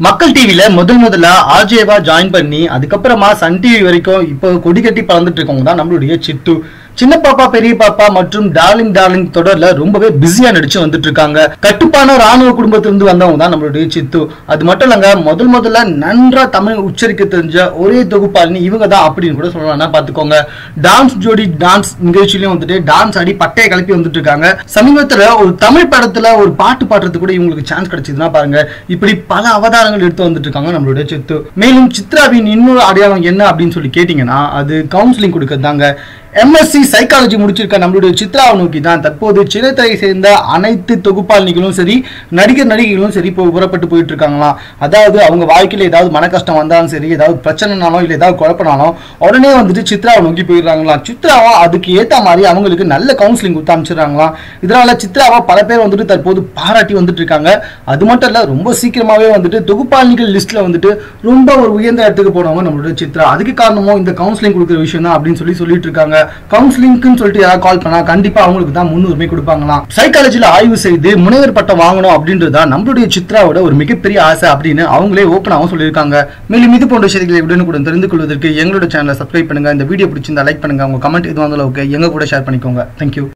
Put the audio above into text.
மக்கள் டிவில முதல்ல ஆர்ஜேவா ஜாயின் பண்ணி அதுக்கப்புறமா சன் டிவி வரைக்கும் இப்போ கொடி கட்டி பறந்துட்டு இருக்கவங்க தான் நம்மளுடைய சித்து. சின்ன பாப்பா பெரிய பாப்பா மற்றும் டார்லிங் தொடர்ல ரொம்பவே பிஸியா நடிச்சு வந்துட்டு இருக்காங்க. கட்டுப்பான ராணுவ குடும்பத்திலிருந்து வந்தவங்க தான் நம்மளுடைய சித்து. அது மட்டும் இல்லங்க, முதல்ல நன்றா தமிழ் உச்சரிக்க தெரிஞ்ச ஒரே தொகுப்பாளினி இவங்க தான் அப்படின்னு கூட சொல்லலாம். பாத்துக்கோங்க, டான்ஸ் ஜோடி டான்ஸ் நிகழ்ச்சியிலும் வந்துட்டு டான்ஸ் ஆடி பட்டையை கிளப்பி வந்துட்டு இருக்காங்க. சமீபத்துல ஒரு தமிழ் படத்துல ஒரு பாட்டு பாடுறதுக்கு கூட இவங்களுக்கு சான்ஸ் கிடைச்சதுன்னா பாருங்க. இப்படி பல அவதாரங்கள் எடுத்து வந்துட்டு இருக்காங்க நம்மளுடைய சித்து. மேலும் சித்ராவின் இன்னொரு அடையாளம் என்ன அப்படின்னு சொல்லி கேட்டீங்கன்னா அது கவுன்சிலிங் கொடுக்கறதாங்க. MSc சைக்காலஜி முடிச்சிருக்க நம்மளுடைய சித்ராவை நோக்கி தான் தற்போது சின்னத்திரையை சேர்ந்த அனைத்து தொகுப்பாளினிகளும் சரி நடிகர்களும் சரி புறப்பட்டு போயிட்டு இருக்காங்களாம். அதாவது அவங்க வாழ்க்கையில ஏதாவது மன கஷ்டம் வந்தாலும் சரி, ஏதாவது பிரச்சனைனாலும் இல்லை ஏதாவது குழப்பனாலும் உடனே வந்துட்டு சித்ராவை நோக்கி போயிடுறாங்களாம். சித்ராவா அதுக்கு ஏற்ற மாதிரி அவங்களுக்கு நல்ல கவுன்சிலிங் கொடுத்து அமைச்சிடறாங்களாம். இதனால சித்ராவா பல பேர் வந்துட்டு தற்போது பாராட்டி வந்துட்டு இருக்காங்க. அது மட்டும் இல்ல, ரொம்ப சீக்கிரமாவே வந்துட்டு தொகுப்பாளினிகள் லிஸ்ட்ல வந்துட்டு ரொம்ப ஒரு உயர்ந்த இடத்துக்கு போனவங்க நம்மளுடைய சித்ரா. அதுக்கு காரணமும் இந்த கவுன்சிலிங் கொடுக்குற விஷயம் தான் அப்படின்னு சொல்லிட்டு இருக்காங்க. கவுன்சிலிங்னு சொல்லிட்டு யாராவது கால் பண்ணா கண்டிப்பா அவங்களுக்கு தான் முன்னுரிமை கொடுப்பாங்களாம். சைக்காலஜில ஆய்வு செய்து முனைவர் பட்டம் வாங்கணும் அப்படின்றதா நம்மளுடைய சித்ராவோட ஒரு மிகப்பெரிய ஆசை அப்படின்னு அவங்களே ஓப்பனாகவும் சொல்லியிருக்காங்க. மேலும் இது போன்ற விஷயங்களை உடனுக்குடன் தெரிந்து கொள்வதற்கு எங்களோட சேனலை சப்ஸ்கிரைப் பண்ணுங்க. இந்த வீடியோ பிடிச்சிருந்தா லைக் பண்ணுங்க. உங்க கமெண்ட் எதுவும் இருந்தாலும் ஓகே, எங்க கூட ஷேர் பண்ணிக்கோங்க. தேங்க்யூ.